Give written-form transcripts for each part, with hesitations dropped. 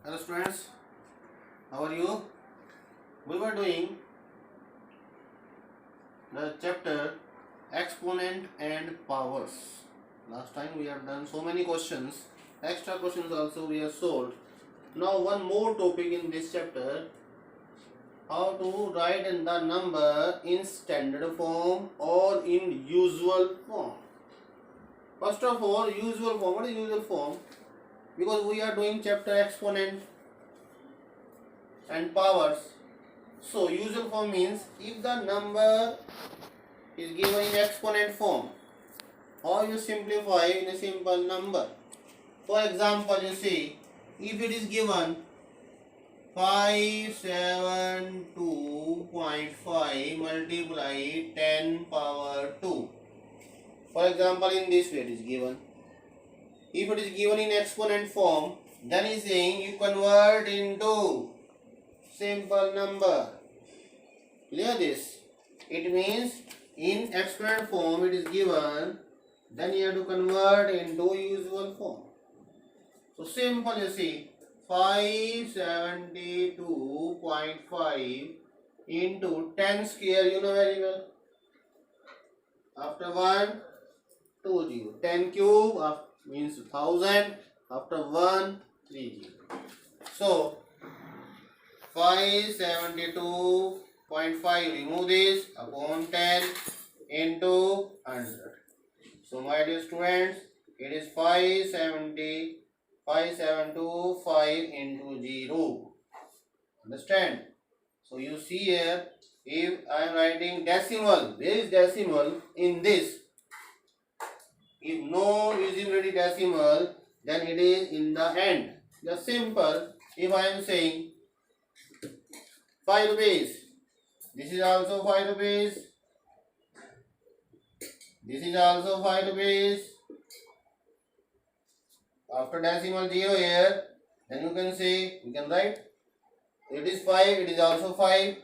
Hello students, how are you? We were doing the chapter exponent and powers. Last time we have done so many questions, extra questions also we have solved. Now one more topic in this chapter, how to write in the number in standard form or in usual form. First of all, usual form. What is usual form? Because we are doing chapter exponent and powers. So usual form means if the number is given in exponent form or you simplify in a simple number. For example, you see if it is given 572.5 multiply 10 power 2. For example, in this way it is given. If it is given in exponent form, then is saying you convert into simple number. Clear this? It means in exponent form it is given, then you have to convert into usual form. So simple, you see 572.5 into 10 square, you know very well. After 1, 2 0. 10 cube means 1000. After 1, 3 0. So 572.5 remove this upon 10 into 100. So my dear students, it is 5725 into 0. Understand? So you see here, if I am writing decimal, where is decimal in this? If no visibility decimal, then it is in the end. Just simple. If I am saying 5 rupees, this is also 5 rupees, this is also 5 rupees. After decimal 0 here, then you can say, you can write, it is 5, it is also 5.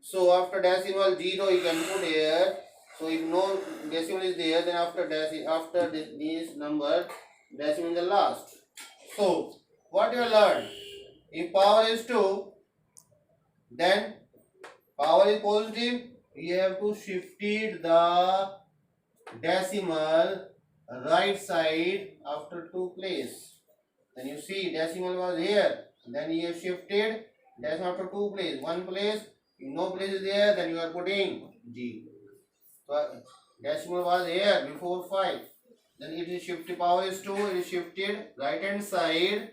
So after decimal 0 you can put here. So if no decimal is there, then after this number, decimal is the last. So what you learn? If power is 2, then power is positive, you have to shift it the decimal right side after 2 place. Then you see decimal was here, then you have shifted decimal after 2 place. 1 place, if no place is there, then you are putting 0. So decimal was here before 5, then it is shifted, power is 2, it is shifted right hand side,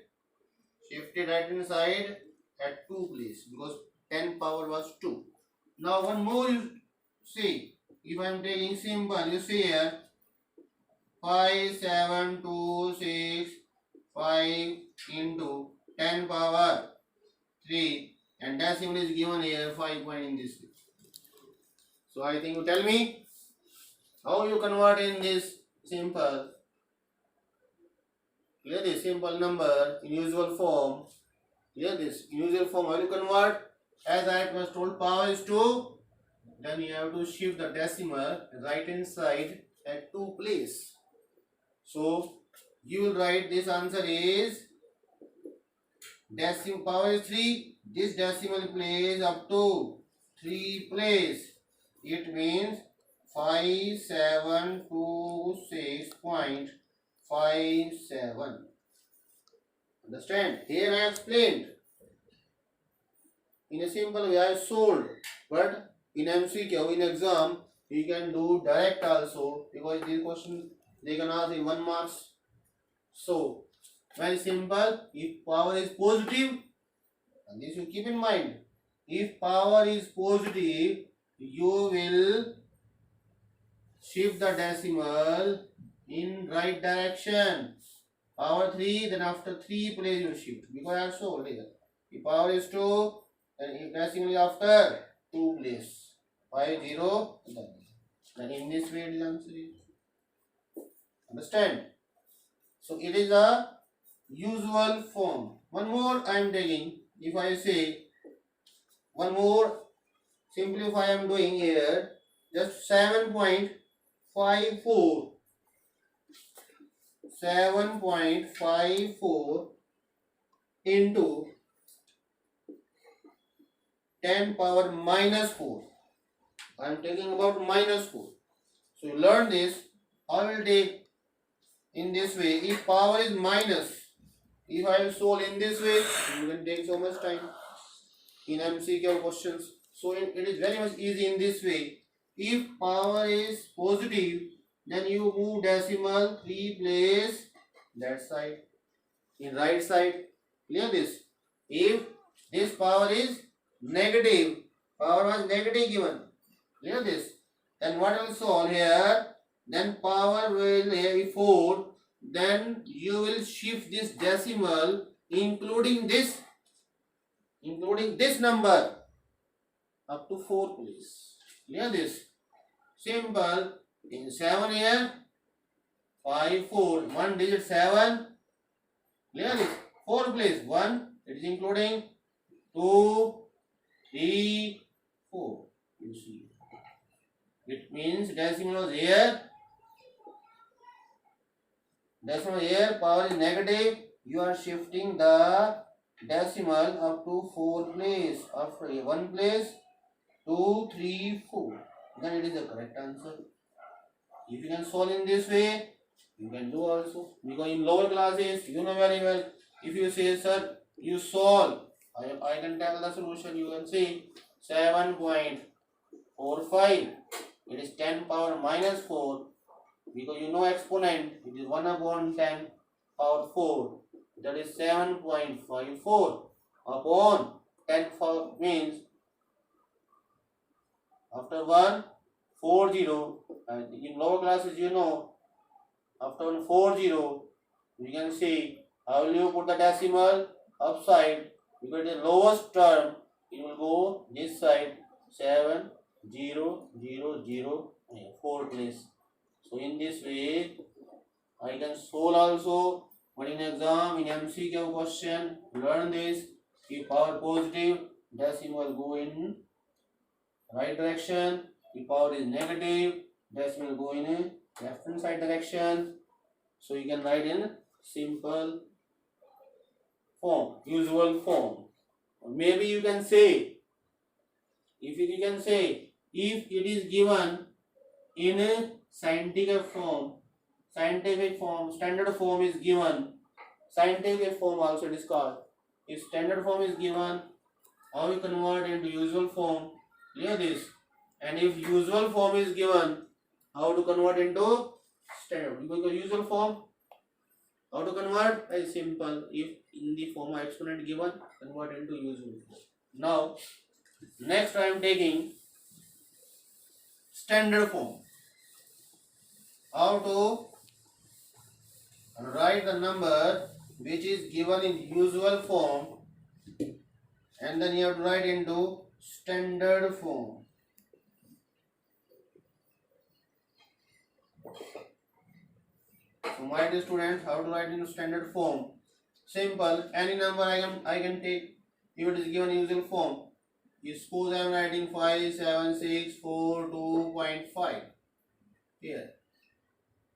at 2 place because 10 power was 2. Now one more you see, if I am taking simple, you see here 5726 into 10 power 3 and decimal is given here 5 point in this way. So I think you tell me how you convert in this simple, clear this simple number in usual form. Clear this in usual form, how you convert? As I was told, power is 2, then you have to shift the decimal right hand side at 2 place. So you will write this answer is decimal power is 3. This decimal place up to 3 place. It means 5726.57. Understand? Here I explained. In a simple way I solved. But in MCQ, in exam, you can do direct also because this question they can ask in 1 marks. So very simple. If power is positive, and this you keep in mind. If power is positive, you will shift the decimal in right direction. Power 3, then after 3 place you shift because I have solved here. If power is 2, then if decimal is after 2 place. 5 0, then in this way it is answer. Understand? So it is a usual form. One more I am taking. If I say one more simplify I am doing here, just 7.54 7.54 into 10 power minus 4. I am taking about minus 4. So you learn this. I will take in this way. If power is minus, if I will solve in this way, you will take so much time in MCQ questions. So it is very much easy in this way. If power is positive, then you move decimal 3 place that side in right side. Clear this? If this power is negative, power was negative given. Clear this? Then what will solve here? Then power will be 4. Then you will shift this decimal including this number up to 4 place. Clear this? Simple. In 7 here, 5, 4, 1 digit 7. Clear this? 4 place 1. It is including 2, 3, 4. You see. It means decimal is here. Decimal here, power is negative. You are shifting the decimal up to 4 place. After 1 place, 2, 3, 4. Then it is the correct answer. If you can solve in this way, you can do also. Because in lower classes, you know very well. If you say, sir, you solve, I can tell the solution. You can say 7.45. It is 10 power minus 4. Because you know exponent, it is 1 upon 10 power 4. That is 7.54 upon 10 power means after 1, 40. In lower classes, you know, after 1, 40, you can see how will you put the decimal upside. Because the lowest term, it will go this side 7, 0, 0, 0, 4 place. So in this way, I can solve also. But in exam, in MCQ question, learn this. If power positive, decimal go in right direction. If power is negative, decimal go in left hand side direction. So you can write in simple form, usual form. Or maybe you can say, if it is given in a scientific form, standard form is given, scientific form also it is called. If standard form is given, how we convert into usual form? Clear this. And if usual form is given, how to convert into standard? Because usual form, how to convert? Very simple. If in the form of exponent given, convert into usual form. Now, next I am taking standard form. How to write the number which is given in usual form, and then you have to write into standard form. So my dear students, how to write into standard form? Simple. Any number I can take if it is given in usual form. You suppose I am writing 5764.2.5 here.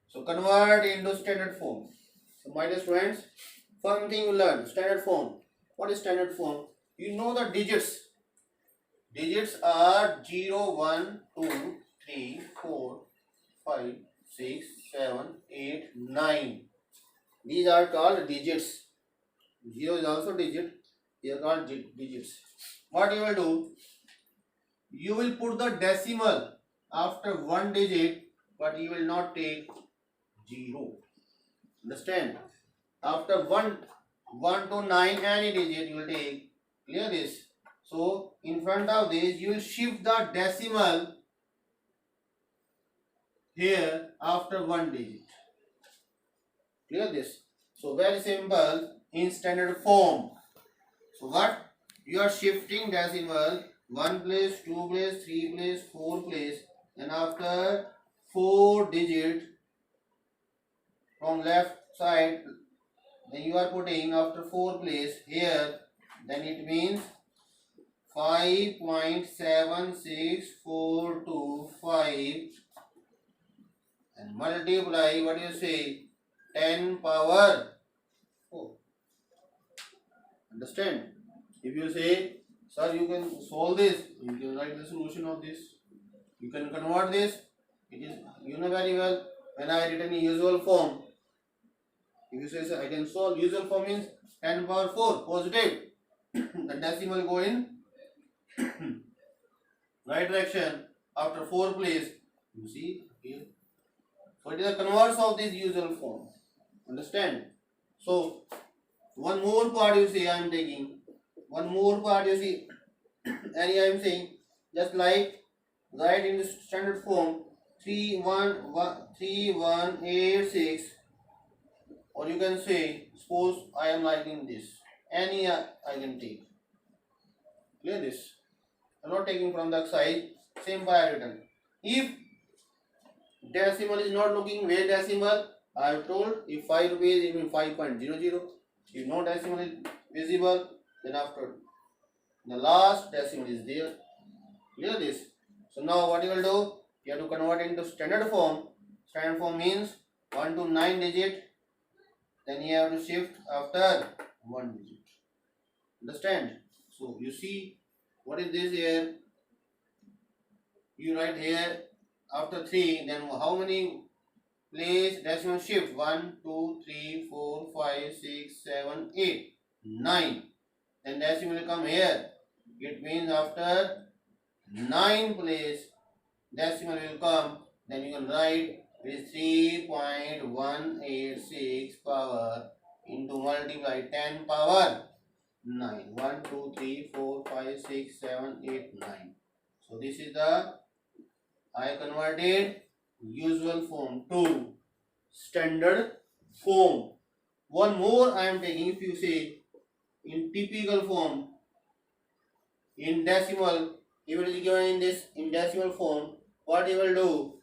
So convert into standard form. So my dear students, first thing you learn, standard form. What is standard form? You know the digits. Digits are 0, 1, 2, 3, 4, 5, 6, 7, 8, 9. These are called digits. 0 is also digit. They are called digits. What you will do? You will put the decimal after one digit, but you will not take 0. Understand? After 1 to 9 any digit you will take. Clear this? So in front of this you will shift the decimal here after one digit. Clear this? So very simple in standard form. So what? You are shifting decimal 1 place, 2 place, 3 place, 4 place, and after 4 digit from left side, then you are putting after 4 place here, then it means 5.76425 and multiply, what do you say, 10 power 4. Understand? If you say, sir, you can solve this, you can write the solution of this. You can convert this. It is, you know very well, when I written in usual form, if you say, sir, I can solve, usual form means 10 power 4 positive. The decimal go in right direction after 4 place. You see here. So it is a converse of this usual form. Understand? So one more part you see I am taking. One more part you see, and I am saying just like write in the standard form 3186, or you can say suppose I am writing this. Any I can take. Clear this? I am not taking from the exercise. Same by written. If decimal is not looking where decimal, I have told if 5 rupees it means 5.00. If no decimal is visible, then after the last decimal is there. Clear this? So now what you will do? You have to convert into standard form. Standard form means 1 to 9 digit. Then you have to shift after 1 digit. Understand? So you see what is this here? You write here after 3. Then how many place decimal shift? 1, 2, 3, 4, 5, 6, 7, 8, 9. Then decimal will come here. It means after 9 place decimal will come. Then you can write it is 3.186 power into multiply 10 power 9. 1, 2, 3, 4, 5, 6, 7, 8, 9. So this is the I converted usual form to standard form. One more I am taking. If you say in typical form, in decimal, if it is given in this in decimal form, what you will do?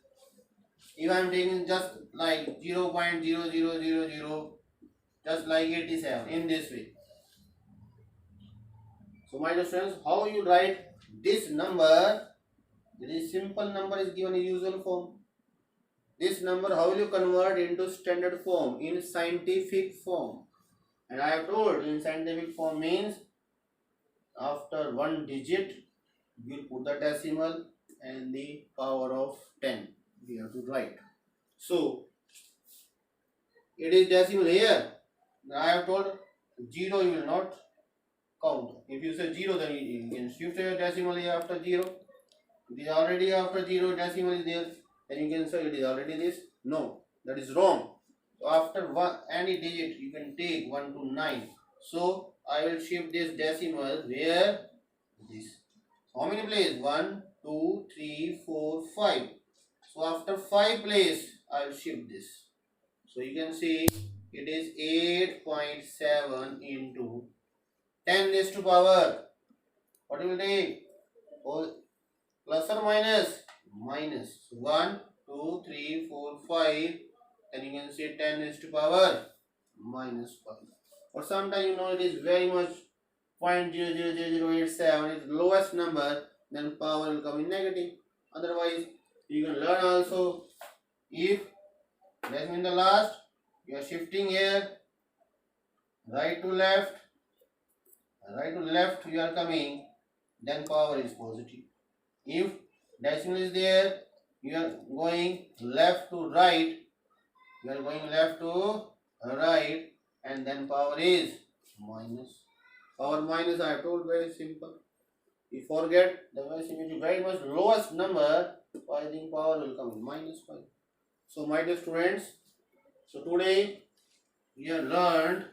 If I am taking just like 0.0000, just like 87 in this way. So my dear friends, how you write this number? This simple number is given in usual form. This number, how will you convert into standard form in scientific form? And I have told in scientific form means after 1 digit you will put the decimal and the power of 10 we have to write. So it is decimal here. I have told 0 you will not count. If you say 0, then you can shift your decimal here after 0. It is already after 0, decimal is there. Then you can say it is already this. No, that is wrong. So after one, any digit you can take 1 to 9. So I will shift this decimal where this. So how many place? 1, 2, 3, 4, 5. So after 5 place I will shift this. So you can see it is 8.7 into 10 raised to power. What will take? Oh, plus or minus? Minus. 1, 2, 3, 4, 5. Then you can say 10 raised to power minus 5. Or sometimes you know it is very much 0.000087 is lowest number, then power will come in negative. Otherwise, you can learn also if that means the last you are shifting here right to left you are coming, then power is positive. If decimal is there, you are going left to right, and then power is minus. Power minus I have told very simple. You forget the very much lowest number, so I think power will come in minus 5. So my dear students, so today we have learned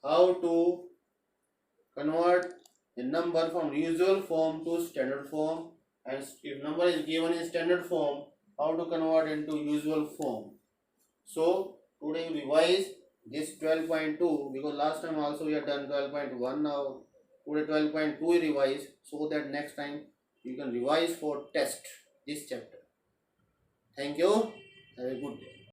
how to convert the number from usual form to standard form, and if number is given in standard form, how to convert into usual form. So today we revise this 12.2 because last time also we have done 12.1. Now today 12.2 we revise so that next time you can revise for test this chapter. Thank you. Have a good day.